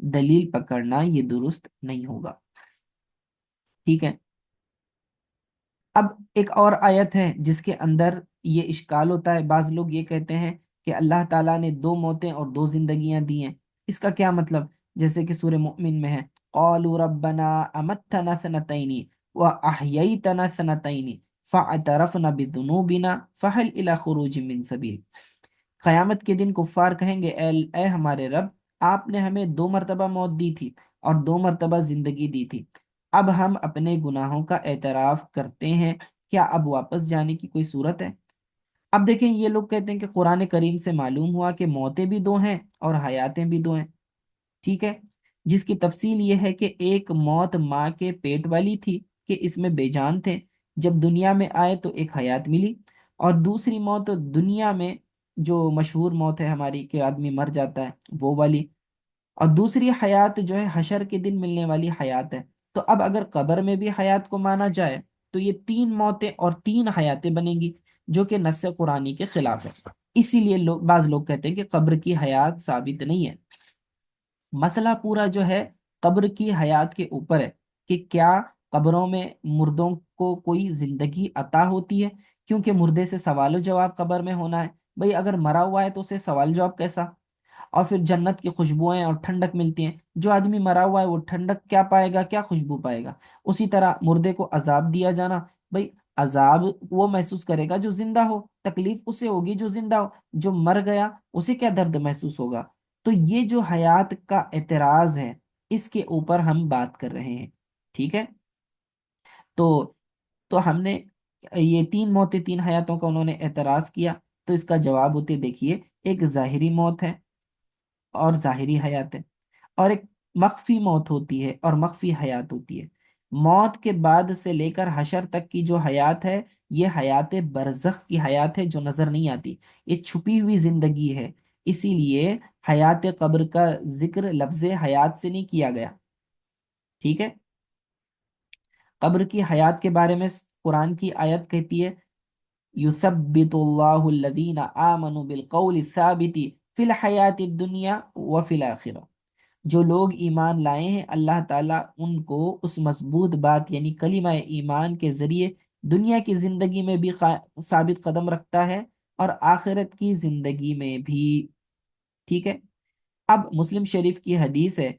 دلیل پکڑنا یہ درست نہیں ہوگا۔ ٹھیک ہے، اب ایک اور آیت ہے جس کے اندر یہ اشکال ہوتا ہے، بعض لوگ یہ کہتے ہیں کہ اللہ تعالیٰ نے دو موتیں اور دو زندگیاں دی ہیں، اس کا کیا مطلب؟ جیسے کہ سورہ مؤمن میں ہے، قالوا ربنا امتنا سنتین واحییتنا سنتین فاعترفنا بذنوبنا فهل الى خروج من سبیل۔ قیامت کے دن کفار کہیں گے، اے ہمارے رب، آپ نے ہمیں دو مرتبہ موت دی تھی اور دو مرتبہ زندگی دی تھی، اب ہم اپنے گناہوں کا اعتراف کرتے ہیں، کیا اب واپس جانے کی کوئی صورت ہے؟ اب دیکھیں، یہ لوگ کہتے ہیں کہ قرآن کریم سے معلوم ہوا کہ موتیں بھی دو ہیں اور حیاتیں بھی دو ہیں، ٹھیک ہے، جس کی تفصیل یہ ہے کہ ایک موت ماں کے پیٹ والی تھی کہ اس میں بے جان تھے، جب دنیا میں آئے تو ایک حیات ملی، اور دوسری موت دنیا میں جو مشہور موت ہے ہماری کہ آدمی مر جاتا ہے وہ والی، اور دوسری حیات جو ہے حشر کے دن ملنے والی حیات ہے۔ تو اب اگر قبر میں بھی حیات کو مانا جائے تو یہ تین موتیں اور تین حیاتیں بنیں گی، جو کہ نص قرآنی کے خلاف ہے۔ اسی لیے بعض لوگ کہتے ہیں کہ قبر کی حیات ثابت نہیں ہے۔ مسئلہ پورا جو ہے قبر کی حیات کے اوپر ہے کہ کیا قبروں میں مردوں کو کوئی زندگی عطا ہوتی ہے، کیونکہ مردے سے سوال و جواب قبر میں ہونا ہے، بھئی اگر مرا ہوا ہے تو اسے سوال جواب کیسا؟ اور پھر جنت کی خوشبوئیں اور ٹھنڈک ملتی ہیں، جو آدمی مرا ہوا ہے وہ ٹھنڈک کیا پائے گا، کیا خوشبو پائے گا؟ اسی طرح مردے کو عذاب دیا جانا، بھئی عذاب وہ محسوس کرے گا جو زندہ ہو، تکلیف اسے ہوگی جو زندہ ہو، جو مر گیا اسے کیا درد محسوس ہوگا؟ تو یہ جو حیات کا اعتراض ہے اس کے اوپر ہم بات کر رہے ہیں، ٹھیک ہے؟ تو ہم نے یہ تین موتیں تین حیاتوں کا انہوں نے اعتراض کیا، تو اس کا جواب ہوتے دیکھیے، ایک ظاہری موت ہے اور ظاہری حیات ہے، اور ایک مخفی موت ہوتی ہے اور مخفی حیات ہوتی ہے۔ موت کے بعد سے لے کر حشر تک کی جو حیات ہے یہ حیات برزخ کی حیات ہے جو نظر نہیں آتی، یہ چھپی ہوئی زندگی ہے، اسی لیے حیات قبر کا ذکر لفظ حیات سے نہیں کیا گیا، ٹھیک ہے؟ قبر کی حیات کے بارے میں قرآن کی آیت کہتی ہے، یثبت اللہ الذین آمنوا بالقول الثابت فی الحیات الدنیا وفی الآخرہ، جو لوگ ایمان لائے ہیں اللہ تعالیٰ ان کو اس مضبوط بات یعنی کلمہ ایمان کے ذریعے دنیا کی زندگی میں بھی ثابت قدم رکھتا ہے اور آخرت کی زندگی میں بھی، ٹھیک ہے؟ اب مسلم شریف کی حدیث ہے،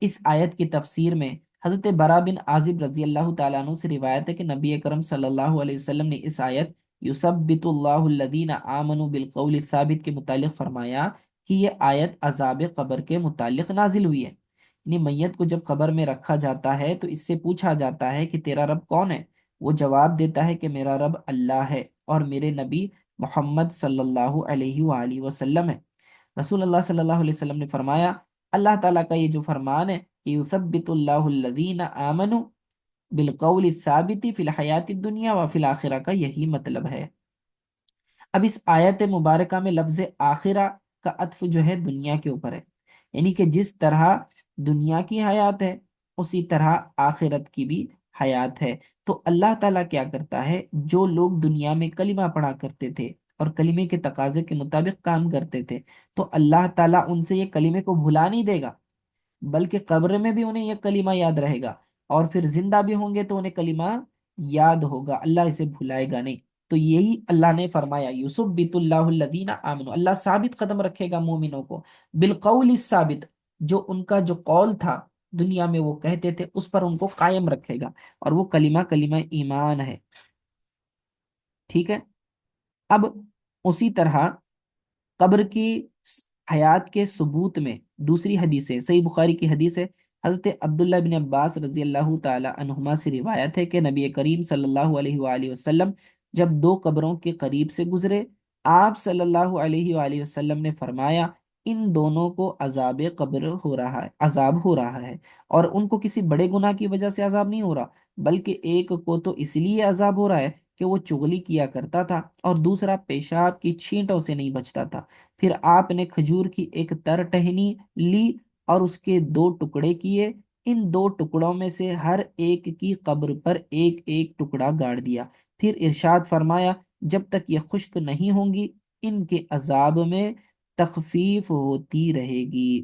اس آیت کی تفسیر میں حضرت برا بن عازب رضی اللہ تعالیٰ عنہ سے روایت ہے کہ نبی اکرم صلی اللہ علیہ وسلم نے اس آیت یثبت اللہ الذین آمنوا بالقول الثابت کے متعلق فرمایا کہ یہ آیت عذاب قبر کے متعلق نازل ہوئی ہے، یعنی میت کو جب قبر میں رکھا جاتا ہے تو اس سے پوچھا جاتا ہے کہ تیرا رب کون ہے؟ وہ جواب دیتا ہے کہ میرا رب اللہ ہے اور میرے نبی محمد صلی اللہ علیہ وآلہ وسلم ہے۔ رسول اللہ صلی اللہ علیہ وسلم نے فرمایا، اللہ تعالیٰ کا یہ جو فرمان ہے کہ یثبت اللہ الذین آمنوا بالقول الثابت فی الحیات الدنیا وفی الآخرہ کا یہی مطلب ہے۔ اب اس آیت مبارکہ میں لفظ آخرہ کا عطف جو ہے دنیا کے اوپر ہے، یعنی کہ جس طرح دنیا کی حیات ہے اسی طرح آخرت کی بھی حیات ہے۔ تو اللہ تعالیٰ کیا کرتا ہے، جو لوگ دنیا میں کلمہ پڑھا کرتے تھے اور کلمے کے تقاضے کے مطابق کام کرتے تھے تو اللہ تعالیٰ ان سے یہ کلمے کو بھلا نہیں دے گا، بلکہ قبر میں بھی انہیں یہ کلمہ یاد رہے گا، اور پھر زندہ بھی ہوں گے تو انہیں کلمہ یاد ہوگا، اللہ اسے بھلائے گا نہیں۔ تو یہی اللہ نے فرمایا، یثبت اللہ الذین آمنوا، اللہ ثابت قدم رکھے گا مومنوں کو، بالقول الثابت، جو ان کا جو قول تھا دنیا میں وہ کہتے تھے اس پر ان کو قائم رکھے گا، اور وہ کلمہ کلمہ ایمان ہے، ٹھیک ہے؟ اب اسی طرح قبر کی حیات کے ثبوت میں دوسری حدیث ہے، صحیح بخاری کی حدیث ہے، حضرت عبداللہ بن عباس رضی اللہ تعالی عنہما سے روایت ہے کہ نبی کریم صلی اللہ علیہ وآلہ وسلم جب دو قبروں کے قریب سے گزرے، آپ صلی اللہ علیہ وآلہ وسلم نے فرمایا، ان دونوں کو عذاب قبر ہو رہا ہے، عذاب ہو رہا ہے، اور ان کو کسی بڑے گناہ کی وجہ سے عذاب نہیں ہو رہا، بلکہ ایک کو تو اس لیے عذاب ہو رہا ہے کہ وہ چغلی کیا کرتا تھا اور دوسرا پیشاب کی چھینٹوں سے نہیں بچتا تھا۔ پھر آپ نے کھجور کی ایک تر ٹہنی لی اور اس کے دو ٹکڑے کیے، ان دو ٹکڑوں میں سے ہر ایک کی قبر پر ایک ایک ٹکڑا گاڑ دیا، پھر ارشاد فرمایا، جب تک یہ خشک نہیں ہوں گی ان کے عذاب میں تخفیف ہوتی رہے گی۔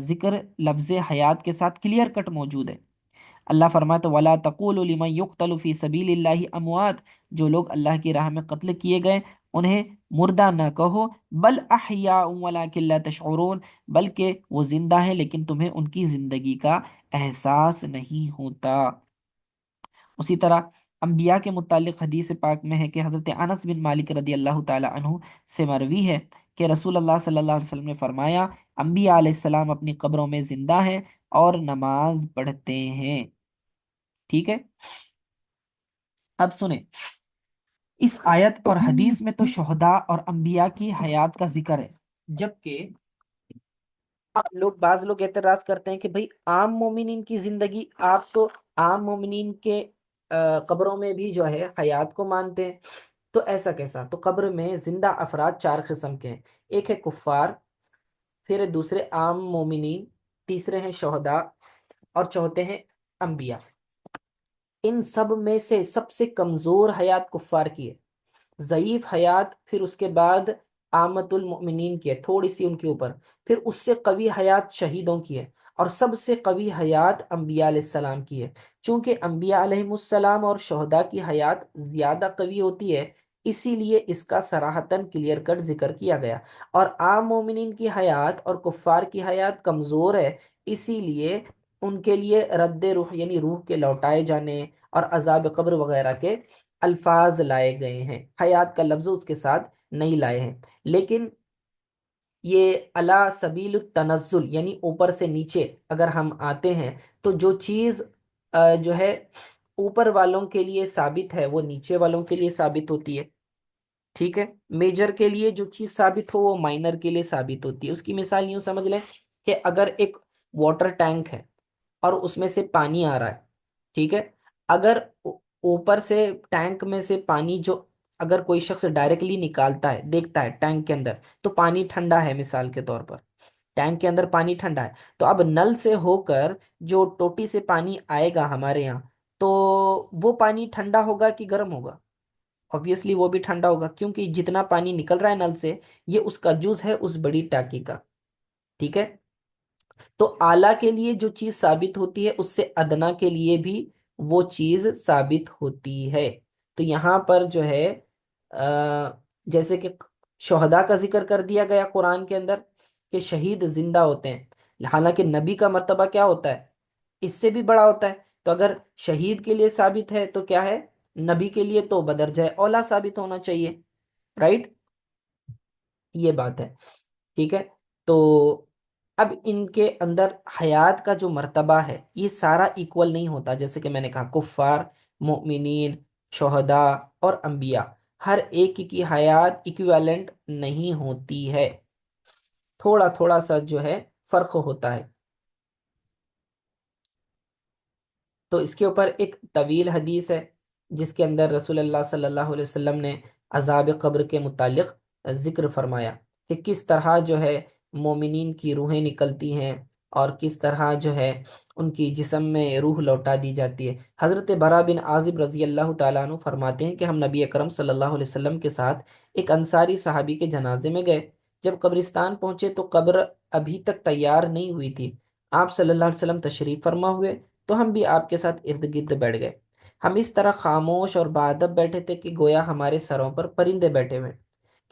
ذکر لفظ حیات کے ساتھ کلیئر کٹ موجود ہے۔ اللہ فرماتا ولا تقولوا لمن يقتل في سبيل الله اموات، جو لوگ اللہ کی راہ میں قتل کیے گئے انہیں مردہ نہ کہو، بل احیاء ولکن لا تشعرون، بلکہ وہ زندہ ہیں لیکن تمہیں ان کی زندگی کا احساس نہیں ہوتا۔ اسی طرح انبیاء کے متعلق حدیث پاک میں ہے کہ حضرت انس بن مالک رضی اللہ تعالی عنہ سے مروی ہے کہ رسول اللہ صلی اللہ علیہ وسلم نے فرمایا انبیاء علیہ السلام اپنی قبروں میں زندہ ہیں اور نماز پڑھتے ہیں۔ ٹھیک ہے، اب سنیں، اس آیت اور حدیث میں تو شہداء اور انبیاء کی حیات کا ذکر ہے، جبکہ بعض لوگ اعتراض کرتے ہیں کہ بھئی عام مومنین کی زندگی، آپ تو عام مومنین کے قبروں میں بھی جو ہے حیات کو مانتے ہیں، تو ایسا کیسا؟ تو قبر میں زندہ افراد چار قسم کے ہیں، ایک ہے کفار، پھر دوسرے عام مومنین، تیسرے ہیں شہداء، اور چوتھے ہیں انبیاء۔ ان سب میں سے سب سے کمزور حیات کفار کی ہے، ضعیف حیات پھر اس کے بعد عامت المؤمنین کی ہے، تھوڑی سی ان کے اوپر، پھر اس سے قوی حیات شہیدوں کی ہے، اور سب سے قوی حیات انبیاء علیہ السلام کی ہے۔ چونکہ انبیاء علیہ السلام اور شہداء کی حیات زیادہ قوی ہوتی ہے، اسی لیے اس کا صراحتاً کلیئر کٹ ذکر کیا گیا، اور عام مومنین کی حیات اور کفار کی حیات کمزور ہے، اسی لیے ان کے لیے رد روح یعنی روح کے لوٹائے جانے اور عذاب قبر وغیرہ کے الفاظ لائے گئے ہیں، حیات کا لفظ اس کے ساتھ نہیں لائے ہیں۔ لیکن یہ علی سبیل التنزل یعنی اوپر سے نیچے اگر ہم آتے ہیں تو جو چیز جو ہے اوپر والوں کے لیے ثابت ہے وہ نیچے والوں کے لیے ثابت ہوتی ہے۔ ٹھیک ہے، میجر کے لیے جو چیز ثابت ہو وہ مائنر کے لیے ثابت ہوتی ہے۔ اس کی مثال یوں سمجھ لیں کہ اگر ایک واٹر ٹینک ہے اور اس میں سے پانی آ رہا ہے، ٹھیک ہے، اگر اوپر سے ٹینک میں سے پانی جو اگر کوئی شخص ڈائریکٹلی نکالتا ہے، دیکھتا ہے ٹینک کے اندر تو پانی ٹھنڈا ہے، مثال کے طور پر ٹینک کے اندر پانی ٹھنڈا ہے، تو اب نل سے ہو کر جو ٹوٹی سے پانی آئے گا ہمارے یہاں، تو وہ پانی ٹھنڈا ہوگا کہ گرم ہوگا؟ obviously وہ بھی ٹھنڈا ہوگا، کیونکہ جتنا پانی نکل رہا ہے نل سے یہ اس کا جز ہے اس بڑی ٹانکی کا۔ ٹھیک ہے، تو اعلیٰ کے لیے جو چیز ثابت ہوتی ہے اس سے ادنا کے لیے بھی وہ چیز ثابت ہوتی ہے۔ تو یہاں پر جو ہے جیسے کہ شہداء کا ذکر کر دیا گیا قرآن کے اندر کہ شہید زندہ ہوتے ہیں، حالانکہ نبی کا مرتبہ کیا ہوتا ہے؟ اس سے بھی بڑا ہوتا ہے۔ تو اگر شہید کے لیے ثابت ہے تو کیا ہے؟ نبی کے لیے تو بدرجہ اولا ثابت ہونا چاہیے، رائٹ؟ یہ بات ہے، ٹھیک ہے۔ تو اب ان کے اندر حیات کا جو مرتبہ ہے یہ سارا ایکول نہیں ہوتا، جیسے کہ میں نے کہا کفار، مؤمنین، شہداء اور انبیاء، ہر ایک کی حیات ایکویلنٹ نہیں ہوتی ہے، تھوڑا تھوڑا سا جو ہے فرق ہوتا ہے۔ تو اس کے اوپر ایک طویل حدیث ہے جس کے اندر رسول اللہ صلی اللہ علیہ وسلم نے عذاب قبر کے متعلق ذکر فرمایا کہ کس طرح جو ہے مومنین کی روحیں نکلتی ہیں اور کس طرح جو ہے ان کی جسم میں روح لوٹا دی جاتی ہے۔ حضرت برا بن عازب رضی اللہ تعالیٰ عنہ فرماتے ہیں کہ ہم نبی اکرم صلی اللہ علیہ وسلم کے ساتھ ایک انصاری صحابی کے جنازے میں گئے، جب قبرستان پہنچے تو قبر ابھی تک تیار نہیں ہوئی تھی، آپ صلی اللہ علیہ وسلم تشریف فرما ہوئے تو ہم بھی آپ کے ساتھ ارد گرد بیٹھ گئے۔ ہم اس طرح خاموش اور باادب بیٹھے تھے کہ گویا ہمارے سروں پر پرندے بیٹھے ہوئے،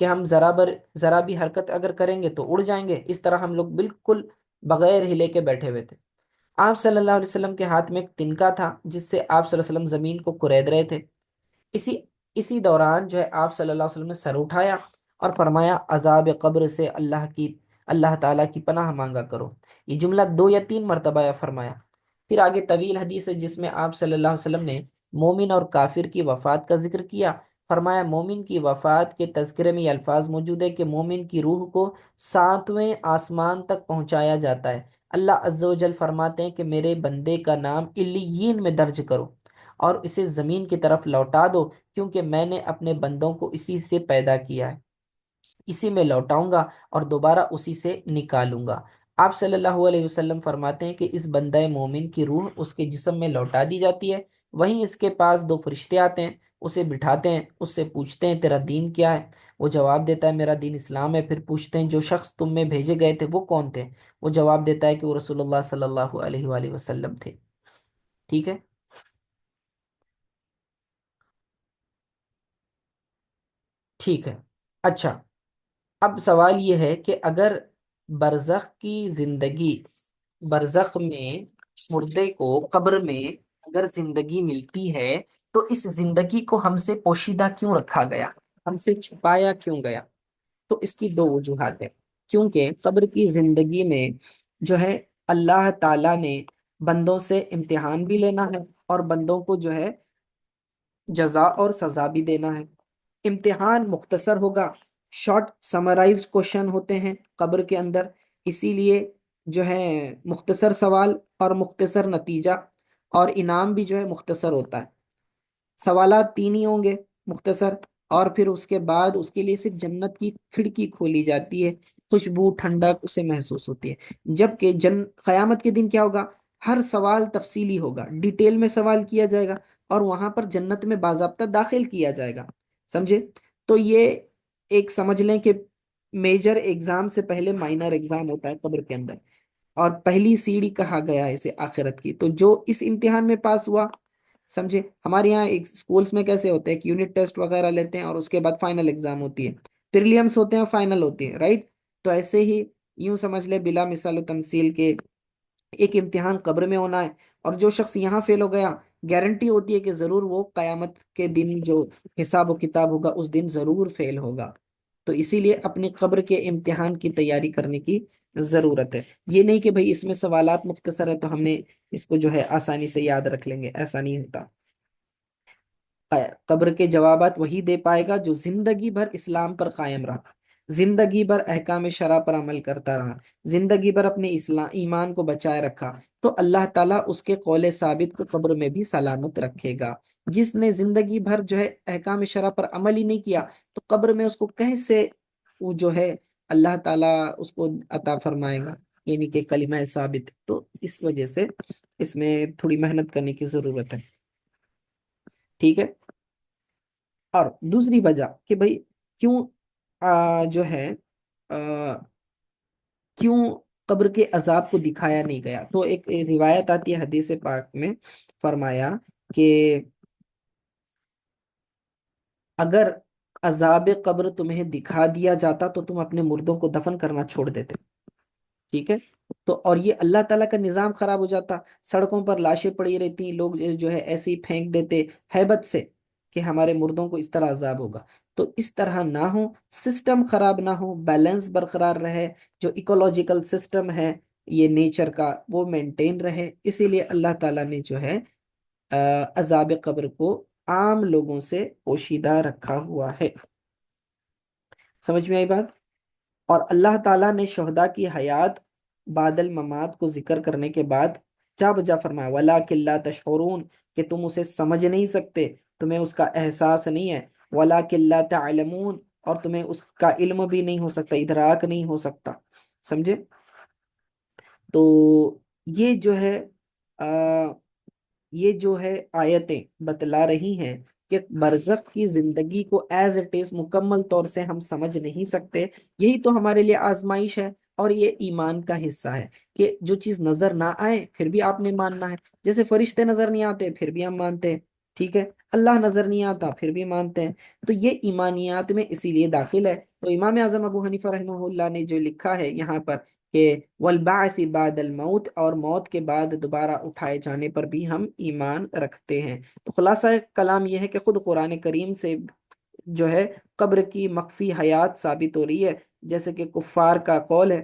کہ ہم ذرا بھی حرکت اگر کریں گے تو اڑ جائیں گے، اس طرح ہم لوگ بالکل بغیر ہلے کے بیٹھے ہوئے تھے۔ آپ صلی اللہ علیہ وسلم کے ہاتھ میں ایک تنکا تھا جس سے آپ صلی اللہ علیہ وسلم زمین کو کرید رہے تھے۔ اسی اسی دوران جو ہے آپ صلی اللہ علیہ وسلم نے سر اٹھایا اور فرمایا عذاب قبر سے اللہ تعالیٰ کی پناہ مانگا کرو۔ یہ جملہ 2 یا 3 مرتبہ فرمایا۔ پھر آگے طویل حدیث ہے جس میں آپ صلی اللہ علیہ وسلم نے مومن اور کافر کی وفات کا ذکر کیا۔ فرمایا مومن کی وفات کے تذکرے میں یہ الفاظ موجود ہے کہ مومن کی روح کو 7ویں آسمان تک پہنچایا جاتا ہے۔ اللہ عز و جل فرماتے ہیں کہ میرے بندے کا نام علیین میں درج کرو اور اسے زمین کی طرف لوٹا دو، کیونکہ میں نے اپنے بندوں کو اسی سے پیدا کیا ہے، اسی میں لوٹاؤں گا اور دوبارہ اسی سے نکالوں گا۔ آپ صلی اللہ علیہ وسلم فرماتے ہیں کہ اس بندہ مومن کی روح اس کے جسم میں لوٹا دی جاتی ہے، وہیں اس کے پاس دو فرشتے آتے ہیں، اسے بٹھاتے ہیں، اس سے پوچھتے ہیں تیرا دین کیا ہے؟ وہ جواب دیتا ہے میرا دین اسلام ہے۔ پھر پوچھتے ہیں جو شخص تم میں بھیجے گئے تھے وہ کون تھے؟ وہ جواب دیتا ہے کہ وہ رسول اللہ صلی اللہ علیہ وآلہ وسلم تھے۔ ٹھیک ہے؟ ٹھیک ہے، اچھا، اب سوال یہ ہے کہ اگر برزخ کی زندگی، برزخ میں مردے کو قبر میں اگر زندگی ملتی ہے تو اس زندگی کو ہم سے پوشیدہ کیوں رکھا گیا، ہم سے چھپایا کیوں گیا؟ تو اس کی دو وجوہات ہیں۔ کیونکہ قبر کی زندگی میں جو ہے اللہ تعالیٰ نے بندوں سے امتحان بھی لینا ہے اور بندوں کو جو ہے جزا اور سزا بھی دینا ہے۔ امتحان مختصر ہوگا، شارٹ سمرائزڈ کوشچن ہوتے ہیں قبر کے اندر، اسی لیے جو ہے مختصر سوال اور مختصر نتیجہ، اور انعام بھی جو ہے مختصر ہوتا ہے۔ سوالات تین ہی ہوں گے، مختصر، اور پھر اس کے بعد اس کے لیے صرف جنت کی کھڑکی کھولی جاتی ہے، خوشبو ٹھنڈک اسے محسوس ہوتی ہے۔ جبکہ قیامت کے دن کیا ہوگا؟ ہر سوال تفصیلی ہوگا، ڈیٹیل میں سوال کیا جائے گا، اور وہاں پر جنت میں باضابطہ داخل کیا جائے گا۔ سمجھے؟ تو یہ ایک سمجھ لیں کہ میجر ایگزام سے پہلے مائنر ایگزام ہوتا ہے قبر کے اندر، اور پہلی سیڑھی کہا گیا ہے اسے آخرت کی۔ تو جو اس امتحان میں پاس ہوا، سمجھے؟ ہمارے یہاں ایک اسکولس میں کیسے ہوتے ہیں کہ یونٹ ٹیسٹ وغیرہ لیتے ہیں اور اس کے بعد فائنل ایگزام ہوتی ہے، پریلیمس ہوتے ہیں، فائنل ہوتی ہے، رائٹ؟ تو ایسے ہی یوں سمجھ لے بلا مثال و تمثیل کے ایک امتحان قبر میں ہونا ہے، اور جو شخص یہاں فیل ہو گیا، گارنٹی ہوتی ہے کہ ضرور وہ قیامت کے دن جو حساب و کتاب ہوگا اس دن ضرور فیل ہوگا۔ تو اسی لیے اپنی قبر کے امتحان کی تیاری کرنے کی ضرورت ہے۔ یہ نہیں کہ بھئی اس میں سوالات مختصر ہے تو ہم نے اس کو جو ہے آسانی سے یاد رکھ لیں گے، ایسا نہیں ہوتا۔ قبر کے جوابات وہی دے پائے گا جو زندگی بھر اسلام پر قائم رہا، زندگی بھر احکام شرع پر عمل کرتا رہا، زندگی بھر اپنے ایمان کو بچائے رکھا، تو اللہ تعالیٰ اس کے قول ثابت کو قبر میں بھی سلامت رکھے گا۔ جس نے زندگی بھر جو ہے احکام شرع پر عمل ہی نہیں کیا تو قبر میں اس کو کیسے وہ جو ہے اللہ تعالیٰ اس کو عطا فرمائے گا، یعنی کہ کلمہ ثابت؟ تو اس وجہ سے اس میں تھوڑی محنت کرنے کی ضرورت ہے۔ ٹھیک ہے؟ اور دوسری وجہ کہ بھئی کیوں جو ہے آ, کیوں قبر کے عذاب کو دکھایا نہیں گیا؟ تو ایک روایت آتی ہے حدیث پاک میں، فرمایا کہ اگر عذاب قبر تمہیں دکھا دیا جاتا تو تم اپنے مردوں کو دفن کرنا چھوڑ دیتے۔ ٹھیک ہے؟ تو اور یہ اللہ تعالیٰ کا نظام خراب ہو جاتا، سڑکوں پر لاشیں پڑی رہتی، لوگ جو ہے ایسے ہی پھینک دیتے ہیبت سے کہ ہمارے مردوں کو اس طرح عذاب ہوگا۔ تو اس طرح نہ ہو، سسٹم خراب نہ ہو، بیلنس برقرار رہے، جو ایکولوجیکل سسٹم ہے یہ نیچر کا وہ مینٹین رہے، اسی لیے اللہ تعالیٰ نے جو ہے عذاب قبر کو عام لوگوں سے پوشیدہ رکھا ہوا ہے۔ سمجھ میں آئی بات؟ اور اللہ تعالیٰ نے شہداء کی حیات بعد الممات کو ذکر کرنے کے بعد جا بجا فرمایا وَلَٰكِن لَا تَشْعُرُونَ، کہ تم اسے سمجھ نہیں سکتے، تمہیں اس کا احساس نہیں ہے، وَلَٰكِن لَا تَعْلَمُونَ، اور تمہیں اس کا علم بھی نہیں ہو سکتا، ادراک نہیں ہو سکتا۔ سمجھے؟ تو یہ جو ہے یہ جو ہے آیتیں بتلا رہی ہیں کہ برزخ کی زندگی کو ایز اٹ از مکمل طور سے ہم سمجھ نہیں سکتے، یہی تو ہمارے لیے آزمائش ہے، اور یہ ایمان کا حصہ ہے کہ جو چیز نظر نہ آئے پھر بھی آپ نے ماننا ہے۔ جیسے فرشتے نظر نہیں آتے پھر بھی ہم مانتے ہیں، ٹھیک ہے؟ اللہ نظر نہیں آتا پھر بھی مانتے ہیں۔ تو یہ ایمانیات میں اسی لیے داخل ہے۔ تو امام اعظم ابو حنیفہ رحمہ اللہ نے جو لکھا ہے یہاں پر کہ والبعث بعد الموت، اور موت کے بعد دوبارہ اٹھائے جانے پر بھی ہم ایمان رکھتے ہیں۔ تو خلاصہ کلام یہ ہے کہ خود قرآن کریم سے جو ہے قبر کی مخفی حیات ثابت ہو رہی ہے، جیسے کہ کفار کا قول ہے،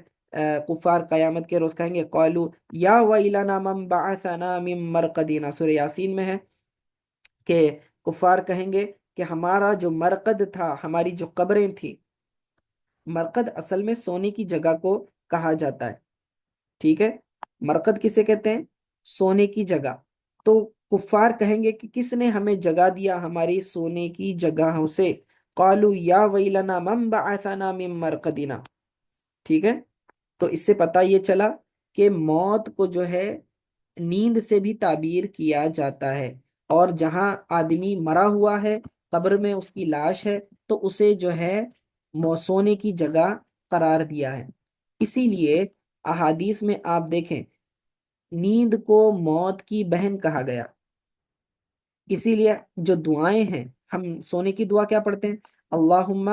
کفار قیامت کے روز کہیں گے قالوا یا ویلنا من بعثنا من مرقدنا، سورہ یاسین میں ہے کہ کفار کہیں گے کہ ہمارا جو مرقد تھا، ہماری جو قبریں تھیں، مرقد اصل میں سونے کی جگہ کو کہا جاتا ہے، ٹھیک ہے؟ مرقد کسے کہتے ہیں؟ سونے کی جگہ۔ تو کفار کہیں گے کہ کس نے ہمیں جگہ دیا ہماری سونے کی جگہوں سے؟ قالوا یا ویلنا من بعثنا من مرقدنا، ٹھیک ہے؟ تو اس سے پتہ یہ چلا کہ موت کو جو ہے نیند سے بھی تعبیر کیا جاتا ہے، اور جہاں آدمی مرا ہوا ہے، قبر میں اس کی لاش ہے، تو اسے جو ہے سونے کی جگہ قرار دیا ہے۔ اسی لیے احادیث میں آپ دیکھیں، نیند کو موت کی بہن کہا گیا۔ اسی لیے جو دعائیں ہیں، ہم سونے کی دعا کیا پڑھتے ہیں؟ اللہم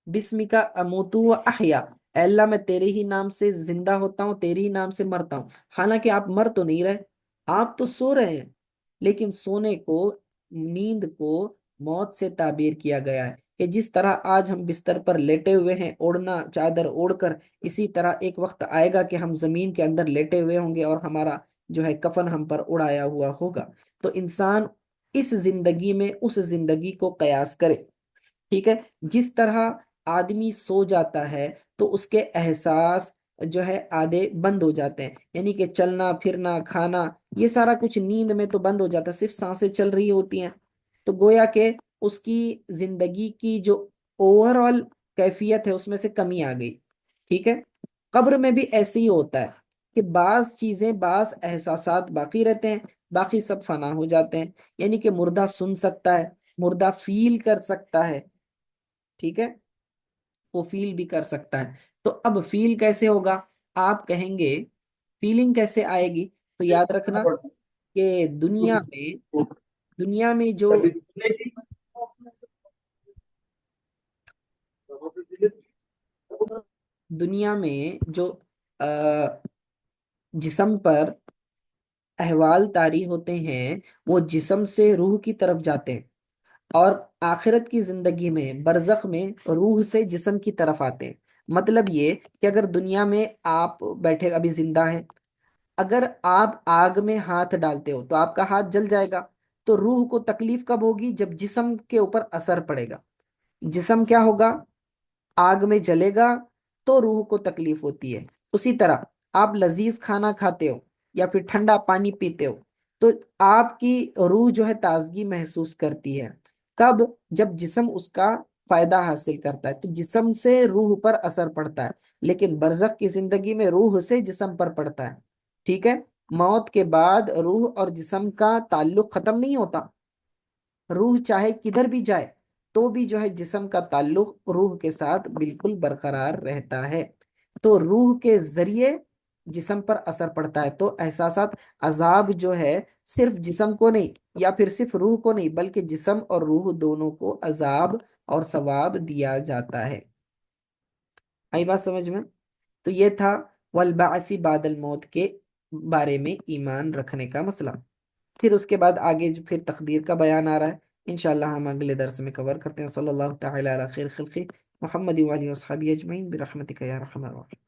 بسمکا اموتو و احیا، اے اللہ میں تیرے ہی نام سے زندہ ہوتا ہوں، تیرے ہی نام سے مرتا ہوں۔ حالانکہ آپ مر تو نہیں رہے، آپ تو سو رہے ہیں، لیکن سونے کو، نیند کو موت سے تعبیر کیا گیا ہے کہ جس طرح آج ہم بستر پر لیٹے ہوئے ہیں اوڑھنا چادر اوڑھ کر، اسی طرح ایک وقت آئے گا کہ ہم زمین کے اندر لیٹے ہوئے ہوں گے اور ہمارا جو ہے کفن ہم پر اڑایا ہوا ہوگا۔ تو انسان اس زندگی میں اس زندگی کو قیاس کرے، ٹھیک ہے؟ جس طرح آدمی سو جاتا ہے تو اس کے احساس جو ہے آدھے بند ہو جاتے ہیں، یعنی کہ چلنا پھرنا کھانا یہ سارا کچھ نیند میں تو بند ہو جاتا ہے، صرف سانسیں چل رہی ہوتی ہیں۔ تو گویا کہ اس کی زندگی کی جو اوور آل کیفیت ہے اس میں سے کمی آ گئی، ٹھیک ہے؟ قبر میں بھی ایسے ہی ہوتا ہے کہ بعض چیزیں، بعض احساسات باقی رہتے ہیں، باقی سب فنا ہو جاتے ہیں۔ یعنی کہ مردہ سن سکتا ہے، مردہ فیل کر سکتا ہے، ٹھیک ہے؟ وہ فیل بھی کر سکتا ہے۔ تو اب فیل کیسے ہوگا؟ آپ کہیں گے فیلنگ کیسے آئے گی؟ تو یاد رکھنا کہ دنیا میں جو دنیا میں جو جسم پر احوال طاری ہوتے ہیں، وہ جسم سے روح کی طرف جاتے ہیں، اور آخرت کی زندگی میں، برزخ میں، روح سے جسم کی طرف آتے ہیں۔ مطلب یہ کہ اگر دنیا میں آپ بیٹھے ابھی زندہ ہیں، اگر آپ آگ میں ہاتھ ڈالتے ہو تو آپ کا ہاتھ جل جائے گا، تو روح کو تکلیف کب ہوگی؟ جب جسم کے اوپر اثر پڑے گا۔ جسم کیا ہوگا؟ آگ میں جلے گا تو روح کو تکلیف ہوتی ہے۔ اسی طرح آپ لذیذ کھانا کھاتے ہو یا پھر ٹھنڈا پانی پیتے ہو تو آپ کی روح جو ہے تازگی محسوس کرتی ہے۔ کب؟ جب جسم اس کا فائدہ حاصل کرتا ہے، تو جسم سے روح پر اثر پڑتا ہے، لیکن برزخ کی زندگی میں روح سے جسم پر پڑتا ہے، ٹھیک ہے؟ موت کے بعد روح اور جسم کا تعلق ختم نہیں ہوتا، روح چاہے کدھر بھی جائے تو بھی جو ہے جسم کا تعلق روح کے ساتھ بالکل برقرار رہتا ہے۔ تو روح کے ذریعے جسم پر اثر پڑتا ہے، تو احساسات، عذاب جو ہے صرف جسم کو نہیں یا پھر صرف روح کو نہیں، بلکہ جسم اور روح دونوں کو عذاب اور ثواب دیا جاتا ہے۔ آئی بات سمجھ میں؟ تو یہ تھا والبعث بعد الموت کے بارے میں ایمان رکھنے کا مسئلہ۔ پھر اس کے بعد آگے پھر تقدیر کا بیان آ رہا ہے، انشاءاللہ ہم اگلے درس میں کور کرتے ہیں۔ صلی اللہ تعالی علی خیر خلقی محمد و آلہ و صحبہ اجمعین برحمتک یا ارحم الراحمین۔